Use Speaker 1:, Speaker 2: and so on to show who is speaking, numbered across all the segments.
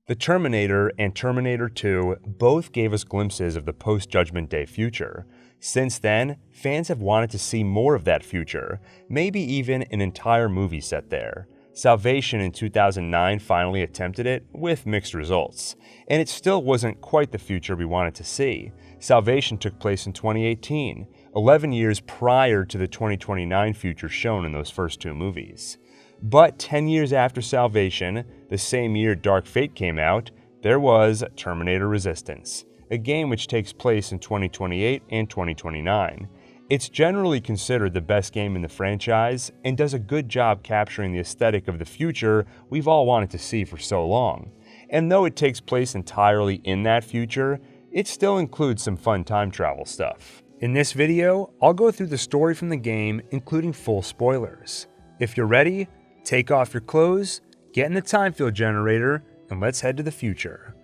Speaker 1: The Terminator and Terminator 2 both gave us glimpses of the post-Judgment Day future. Since then, fans have wanted to see more of that future, maybe even an entire movie set there. Salvation in 2009 finally attempted it, with mixed results. And it still wasn't quite the future we wanted to see. Salvation took place in 2018, 11 years prior to the 2029 future shown in those first two movies. But 10 years after Salvation, the same year Dark Fate came out, there was Terminator Resistance, a game which takes place in 2028 and 2029. It's generally considered the best game in the franchise and does a good job capturing the aesthetic of the future we've all wanted to see for so long. And though it takes place entirely in that future, it still includes some fun time travel stuff. In this video, I'll go through the story from the game, including full spoilers. If you're ready, take off your clothes, get in the time field generator, and let's head to the future.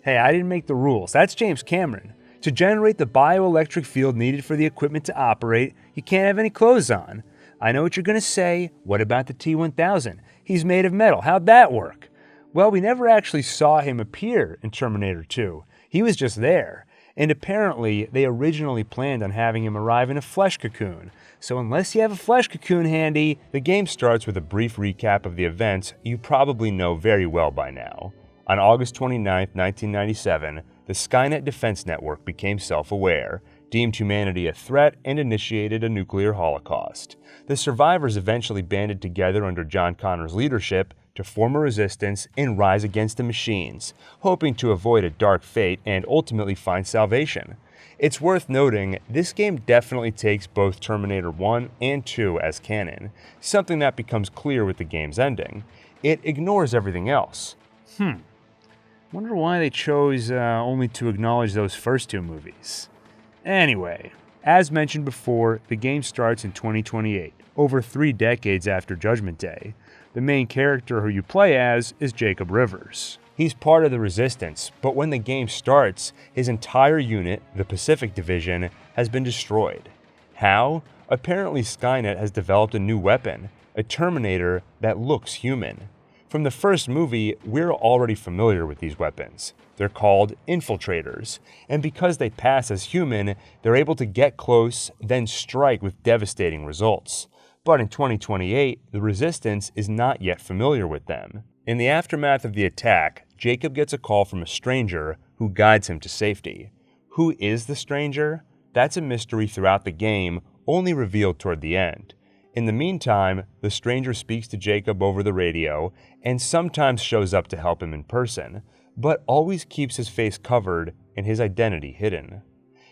Speaker 1: Hey, I didn't make the rules. That's James Cameron. To generate the bioelectric field needed for the equipment to operate, you can't have any clothes on. I know what you're going to say. What about the T-1000? He's made of metal. How'd that work? Well, we never actually saw him appear in Terminator 2. He was just there. And apparently, they originally planned on having him arrive in a flesh cocoon. So unless you have a flesh cocoon handy, the game starts with a brief recap of the events you probably know very well by now. On August 29, 1997, the Skynet defense network became self-aware, deemed humanity a threat, and initiated a nuclear holocaust. The survivors eventually banded together under John Connor's leadership to form a resistance and rise against the machines, hoping to avoid a dark fate and ultimately find salvation. It's worth noting, this game definitely takes both Terminator 1 and 2 as canon, something that becomes clear with the game's ending. It ignores everything else. Wonder why they chose only to acknowledge those first two movies. Anyway, as mentioned before, the game starts in 2028, over 3 decades after Judgment Day. The main character who you play as is Jacob Rivers. He's part of the Resistance, but when the game starts, his entire unit, the Pacific Division, has been destroyed. How? Apparently Skynet has developed a new weapon, a Terminator that looks human. From the first movie, we're already familiar with these weapons. They're called infiltrators, and because they pass as human, they're able to get close, then strike with devastating results. But in 2028, the Resistance is not yet familiar with them. In the aftermath of the attack, Jacob gets a call from a stranger who guides him to safety. Who is the stranger? That's a mystery throughout the game, only revealed toward the end. In the meantime, the stranger speaks to Jacob over the radio and sometimes shows up to help him in person, but always keeps his face covered and his identity hidden.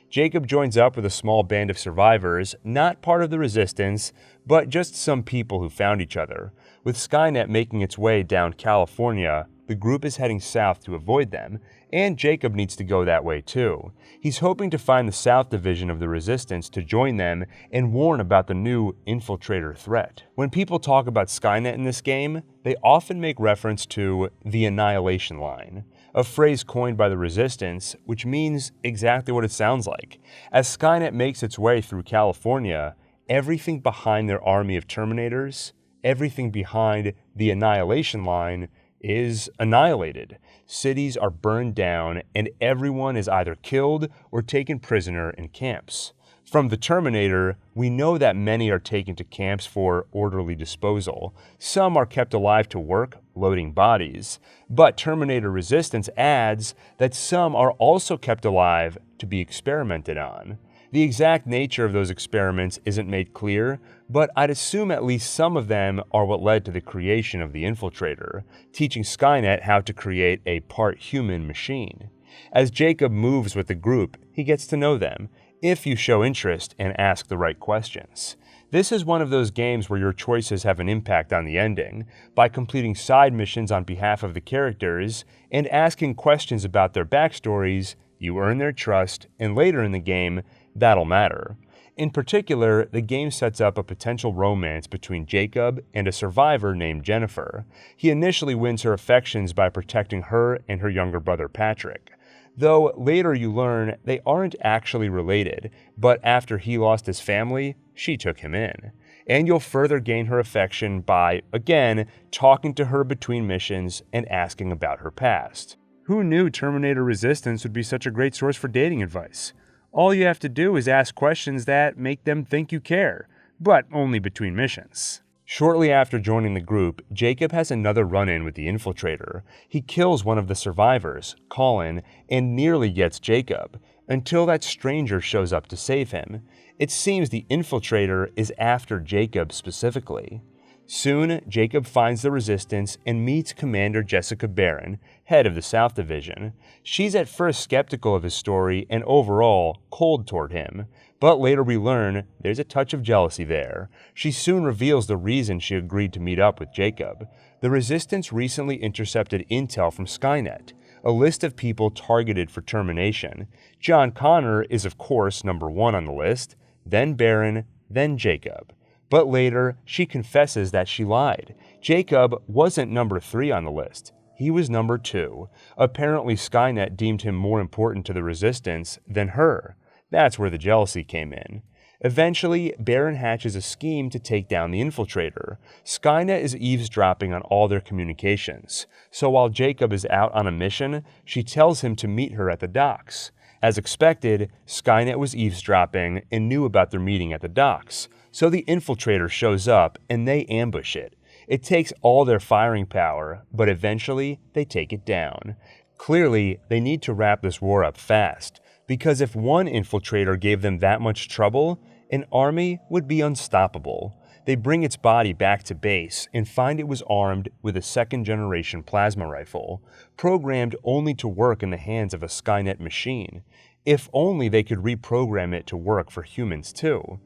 Speaker 1: Jacob joins up with a small band of survivors, not part of the Resistance, but just some people who found each other. With Skynet making its way down California, the group is heading south to avoid them, and Jacob needs to go that way too. He's hoping to find the South Division of the Resistance to join them and warn about the new infiltrator threat. When people talk about Skynet in this game, they often make reference to the annihilation line, a phrase coined by the Resistance, which means exactly what it sounds like. As Skynet makes its way through California, everything behind their army of Terminators, everything behind the annihilation line, is annihilated. Cities are burned down, and everyone is either killed or taken prisoner in camps. From the Terminator, we know that many are taken to camps for orderly disposal. Some are kept alive to work, loading bodies. But Terminator Resistance adds that some are also kept alive to be experimented on. The exact nature of those experiments isn't made clear, but I'd assume at least some of them are what led to the creation of the infiltrator, teaching Skynet how to create a part-human machine. As Jacob moves with the group, he gets to know them, if you show interest and ask the right questions. This is one of those games where your choices have an impact on the ending. By completing side missions on behalf of the characters and asking questions about their backstories, you earn their trust, and later in the game, that'll matter. In particular, the game sets up a potential romance between Jacob and a survivor named Jennifer. He initially wins her affections by protecting her and her younger brother Patrick. Though later you learn they aren't actually related, but after he lost his family, she took him in. and you'll further gain her affection by, again, talking to her between missions and asking about her past. Who knew Terminator Resistance would be such a great source for dating advice? All you have to do is ask questions that make them think you care, but only between missions. Shortly after joining the group, Jacob has another run-in with the infiltrator. He kills one of the survivors, Colin, and nearly gets Jacob, until that stranger shows up to save him. It seems the infiltrator is after Jacob specifically. Soon, Jacob finds the Resistance and meets Commander Jessica Barron, head of the South Division. She's at first skeptical of his story and overall cold toward him, but later we learn there's a touch of jealousy there. She soon reveals the reason she agreed to meet up with Jacob. The Resistance recently intercepted intel from Skynet, a list of people targeted for termination. John Connor is of course number 1 on the list, then Barron, then Jacob. But later, she confesses that she lied. Jacob wasn't number 3 on the list. He was number 2. Apparently, Skynet deemed him more important to the Resistance than her. That's where the jealousy came in. Eventually, Barron hatches a scheme to take down the infiltrator. Skynet is eavesdropping on all their communications. So while Jacob is out on a mission, she tells him to meet her at the docks. As expected, Skynet was eavesdropping and knew about their meeting at the docks. So the infiltrator shows up and they ambush it. It takes all their firing power, but eventually they take it down. Clearly, they need to wrap this war up fast, because if one infiltrator gave them that much trouble, an army would be unstoppable. They bring its body back to base and find it was armed with a second-generation plasma rifle, programmed only to work in the hands of a Skynet machine. If only they could reprogram it to work for humans too.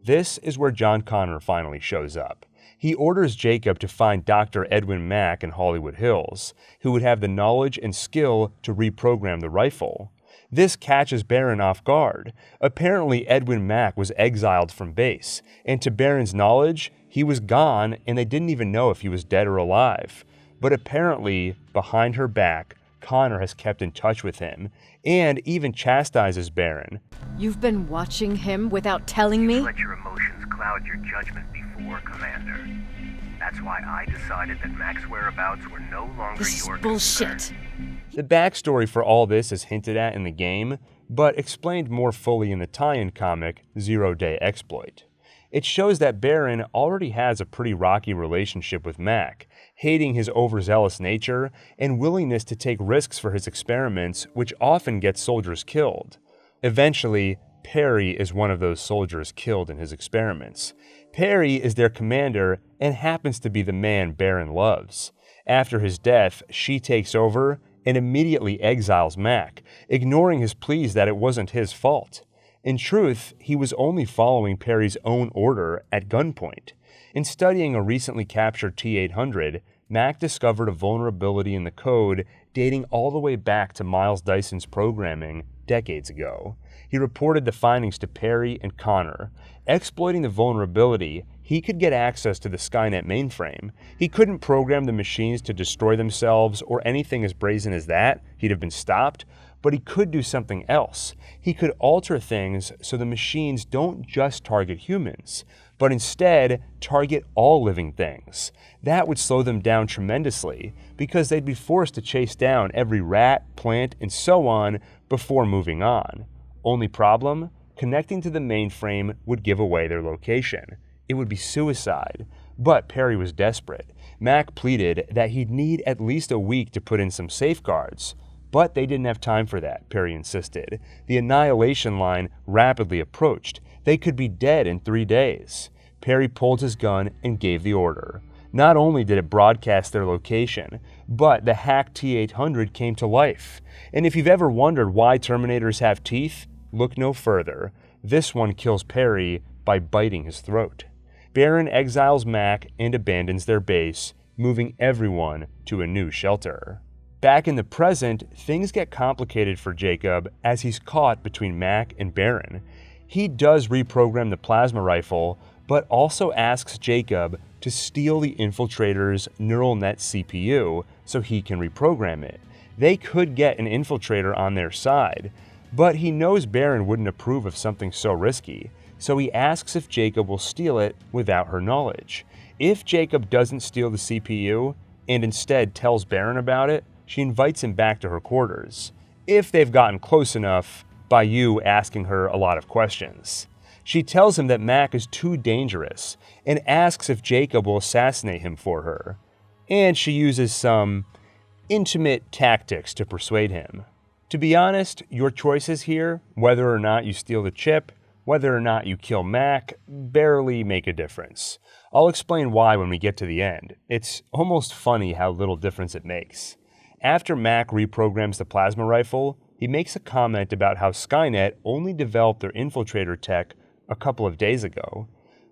Speaker 1: This is where John Connor finally shows up. He orders Jacob to find Dr. Edwin Mack in Hollywood Hills, who would have the knowledge and skill to reprogram the rifle. This catches Barron off guard. Apparently, Edwin Mack was exiled from base, and to Barron's knowledge, he was gone and they didn't even know if he was dead or alive. But apparently, behind her back, Connor has kept in touch with him, and even chastises Barron.
Speaker 2: You've been watching him without telling me?
Speaker 3: You let your emotions cloud your judgment before, Commander. That's why I decided that Mack's whereabouts were no longer
Speaker 2: This
Speaker 3: your
Speaker 2: is bullshit.
Speaker 3: concern.
Speaker 1: The backstory for all this is hinted at in the game, but explained more fully in the tie-in comic Zero Day Exploit. It shows that Barron already has a pretty rocky relationship with Mack, hating his overzealous nature and willingness to take risks for his experiments, which often gets soldiers killed. Eventually, Perry is one of those soldiers killed in his experiments. Perry is their commander and happens to be the man Barron loves. After his death, she takes over and immediately exiles Mack, ignoring his pleas that it wasn't his fault. In truth, he was only following Perry's own order at gunpoint. In studying a recently captured T-800, Mack discovered a vulnerability in the code dating all the way back to Miles Dyson's programming decades ago. He reported the findings to Perry and Connor. Exploiting the vulnerability, he could get access to the Skynet mainframe. He couldn't program the machines to destroy themselves or anything as brazen as that. He'd have been stopped. But he could do something else. He could alter things so the machines don't just target humans, but instead target all living things. That would slow them down tremendously, because they'd be forced to chase down every rat, plant, and so on before moving on. Only problem? Connecting to the mainframe would give away their location. It would be suicide. But Perry was desperate. Mack pleaded that he'd need at least a week to put in some safeguards. But they didn't have time for that, Perry insisted. The annihilation line rapidly approached. They could be dead in 3 days. Perry pulled his gun and gave the order. Not only did it broadcast their location, but the hacked T-800 came to life. And if you've ever wondered why Terminators have teeth, look no further. This one kills Perry by biting his throat. Barron exiles Mack and abandons their base, moving everyone to a new shelter. Back in the present, things get complicated for Jacob as he's caught between Mack and Barron. He does reprogram the plasma rifle, but also asks Jacob to steal the infiltrator's neural net CPU so he can reprogram it. They could get an infiltrator on their side, but he knows Barron wouldn't approve of something so risky. so he asks if Jacob will steal it without her knowledge. If Jacob doesn't steal the CPU and instead tells Baron about it, she invites him back to her quarters, if they've gotten close enough by you asking her a lot of questions. She tells him that Mack is too dangerous and asks if Jacob will assassinate him for her, and she uses some intimate tactics to persuade him. To be honest, your choices here, whether or not you steal the chip, whether or not you kill Mack, barely make a difference. I'll explain why when we get to the end. It's almost funny how little difference it makes. After Mack reprograms the plasma rifle, he makes a comment about how Skynet only developed their infiltrator tech a couple of days ago.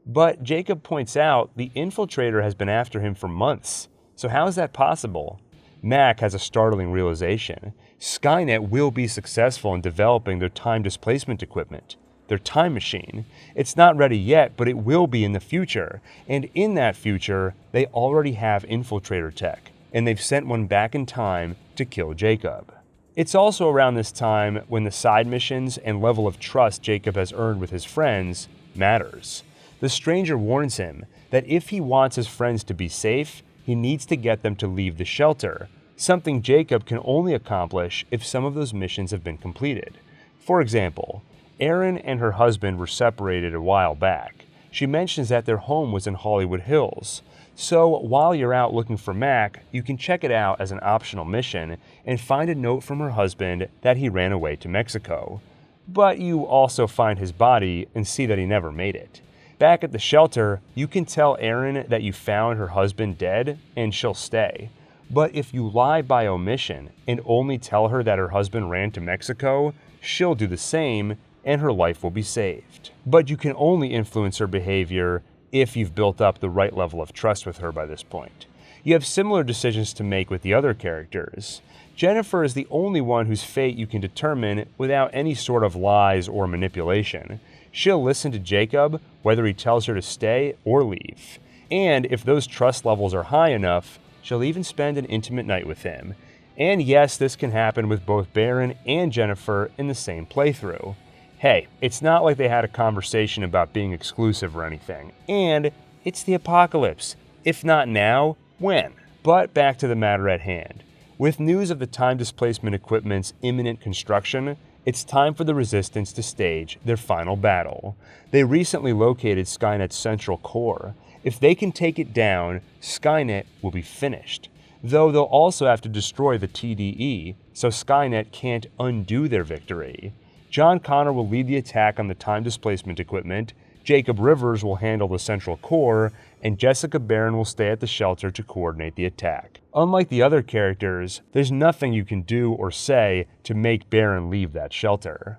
Speaker 1: But Jacob points out the infiltrator has been after him for months. So how is that possible? Mack has a startling realization. Skynet will be successful in developing their time displacement equipment, their time machine. It's not ready yet, but it will be in the future. And in that future, they already have infiltrator tech, and they've sent one back in time to kill Jacob. It's also around this time when the side missions and level of trust Jacob has earned with his friends matters. The stranger warns him that if he wants his friends to be safe, he needs to get them to leave the shelter, something Jacob can only accomplish if some of those missions have been completed. For example, Erin and her husband were separated a while back. She mentions that their home was in Hollywood Hills. So while you're out looking for Mack, you can check it out as an optional mission and find a note from her husband that he ran away to Mexico. But you also find his body and see that he never made it. Back at the shelter, you can tell Erin that you found her husband dead and she'll stay. But if you lie by omission and only tell her that her husband ran to Mexico, she'll do the same and her life will be saved. But you can only influence her behavior if you've built up the right level of trust with her by this point. You have similar decisions to make with the other characters. Jennifer is the only one whose fate you can determine without any sort of lies or manipulation. She'll listen to Jacob, whether he tells her to stay or leave. And if those trust levels are high enough, she'll even spend an intimate night with him. And yes, this can happen with both Baron and Jennifer in the same playthrough. Hey, it's not like they had a conversation about being exclusive or anything. And it's the apocalypse. If not now, when? But back to the matter at hand. With news of the time displacement equipment's imminent construction, it's time for the Resistance to stage their final battle. They recently located Skynet's central core. If they can take it down, Skynet will be finished. Though they'll also have to destroy the TDE, so Skynet can't undo their victory. John Connor will lead the attack on the time displacement equipment, Jacob Rivers will handle the central core, and Jessica Barron will stay at the shelter to coordinate the attack. Unlike the other characters, there's nothing you can do or say to make Barron leave that shelter.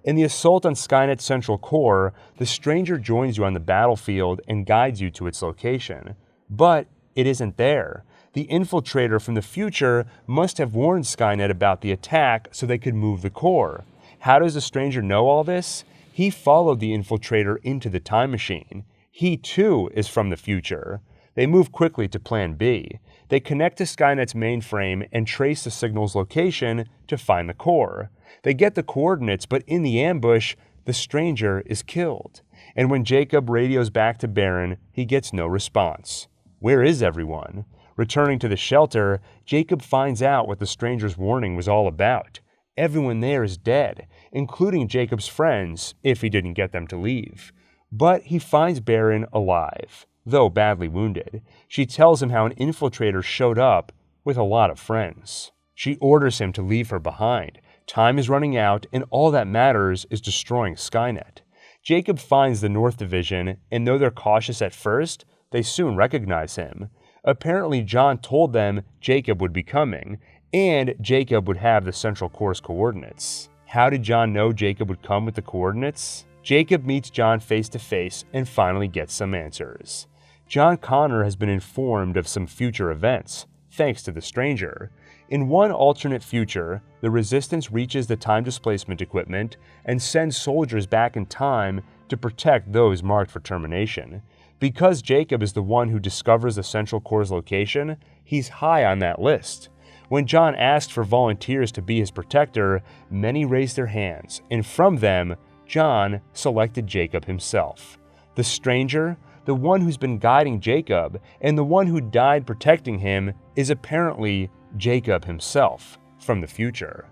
Speaker 1: In the assault on Skynet's central core, the stranger joins you on the battlefield and guides you to its location. But it isn't there. The infiltrator from the future must have warned Skynet about the attack so they could move the core. How does the stranger know all this? He followed the infiltrator into the time machine. He too is from the future. They move quickly to Plan B. They connect to Skynet's mainframe and trace the signal's location to find the core. They get the coordinates, but in the ambush, the stranger is killed. And when Jacob radios back to Baron, he gets no response. Where is everyone? Returning to the shelter, Jacob finds out what the stranger's warning was all about. Everyone there is dead, including Jacob's friends, if he didn't get them to leave. But he finds Baron alive, though badly wounded. She tells him how an infiltrator showed up with a lot of friends. She orders him to leave her behind. Time is running out, and all that matters is destroying Skynet. Jacob finds the North Division, and though they're cautious at first, they soon recognize him. Apparently, John told them Jacob would be coming, and Jacob would have the central core's coordinates. How did John know Jacob would come with the coordinates? Jacob meets John face to face and finally gets some answers. John Connor has been informed of some future events, thanks to the stranger. In one alternate future, the Resistance reaches the time displacement equipment and sends soldiers back in time to protect those marked for termination. Because Jacob is the one who discovers the central core's location, he's high on that list. When John asked for volunteers to be his protector, many raised their hands, and from them, John selected Jacob himself. The stranger, the one who's been guiding Jacob, and the one who died protecting him is apparently Jacob himself from the future.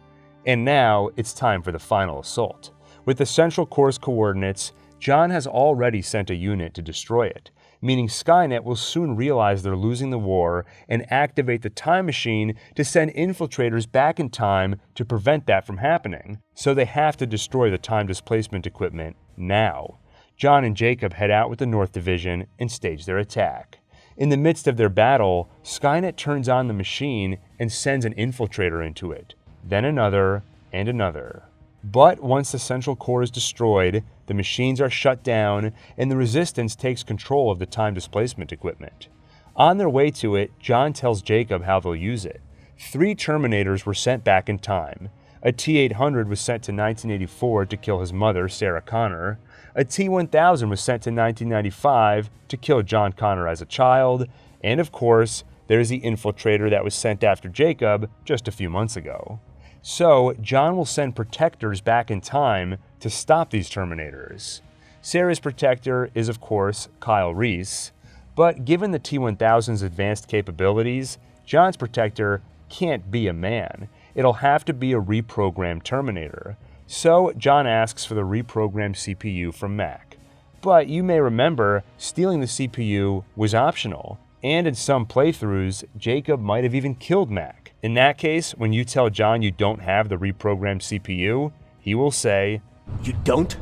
Speaker 1: And now it's time for the final assault. With the central core's coordinates, John has already sent a unit to destroy it, meaning Skynet will soon realize they're losing the war and activate the time machine to send infiltrators back in time to prevent that from happening. So they have to destroy the time displacement equipment now. John and Jacob head out with the North Division and stage their attack. In the midst of their battle, Skynet turns on the machine and sends an infiltrator into it, then another and another. But once the central core is destroyed, the machines are shut down and the Resistance takes control of the time displacement equipment. On their way to it, John tells Jacob how they'll use it. 3 Terminators were sent back in time. A T-800 was sent to 1984 to kill his mother, Sarah Connor. A T-1000 was sent to 1995 to kill John Connor as a child. And of course, there's the infiltrator that was sent after Jacob just a few months ago. So, John will send protectors back in time to stop these Terminators. Sarah's protector is, of course, Kyle Reese, but given the T-1000's advanced capabilities, John's protector can't be a man. It'll have to be a reprogrammed Terminator. So, John asks for the reprogrammed CPU from Mack. But you may remember, stealing the CPU was optional, and in some playthroughs, Jacob might have even killed Mack. In that case, when you tell John you don't have the reprogrammed CPU, he will say,
Speaker 4: "You don't?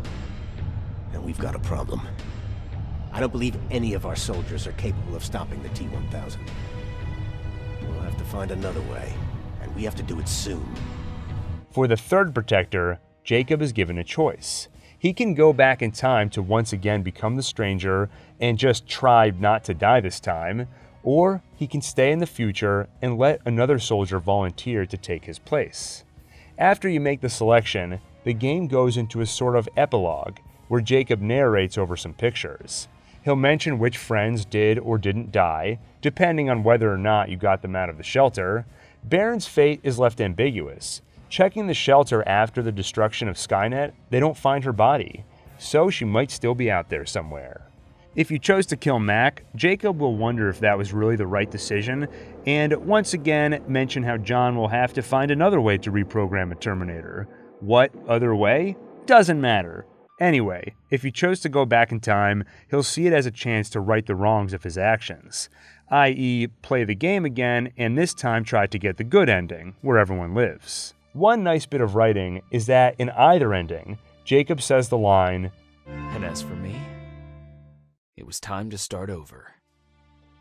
Speaker 4: Then we've got a problem. I don't believe any of our soldiers are capable of stopping the T-1000. We'll have to find another way, and we have to do it soon."
Speaker 1: For the third protector, Jacob is given a choice. He can go back in time to once again become the stranger and just try not to die this time, or he can stay in the future and let another soldier volunteer to take his place. After you make the selection, the game goes into a sort of epilogue where Jacob narrates over some pictures. He'll mention which friends did or didn't die, depending on whether or not you got them out of the shelter. Baron's fate is left ambiguous. Checking the shelter after the destruction of Skynet, they don't find her body, so she might still be out there somewhere. If you chose to kill Mack, Jacob will wonder if that was really the right decision, and once again mention how John will have to find another way to reprogram a Terminator. What other way? Doesn't matter. Anyway, if he chose to go back in time, he'll see it as a chance to right the wrongs of his actions, i.e. play the game again and this time try to get the good ending, where everyone lives. One nice bit of writing is that in either ending, Jacob says the line,
Speaker 5: "And as for me, it was time to start over."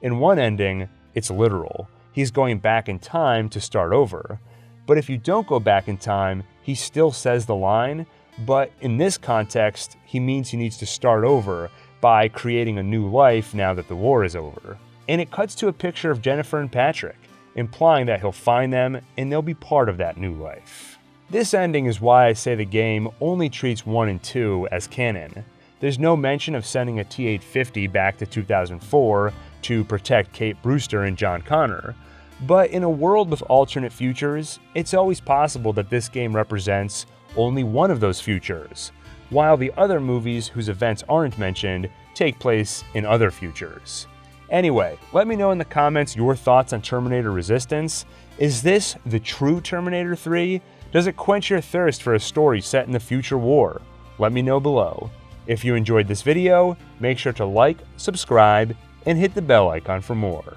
Speaker 1: In one ending, it's literal. He's going back in time to start over. But if you don't go back in time, he still says the line, but in this context, he means he needs to start over by creating a new life now that the war is over. And it cuts to a picture of Jennifer and Patrick, implying that he'll find them and they'll be part of that new life. This ending is why I say the game only treats 1 and 2 as canon. There's no mention of sending a T-850 back to 2004 to protect Kate Brewster and John Connor, but in a world with alternate futures, it's always possible that this game represents only one of those futures, while the other movies whose events aren't mentioned take place in other futures. Anyway, let me know in the comments your thoughts on Terminator Resistance. Is this the true Terminator 3? Does it quench your thirst for a story set in the future war? Let me know below. If you enjoyed this video, make sure to like, subscribe, and hit the bell icon for more.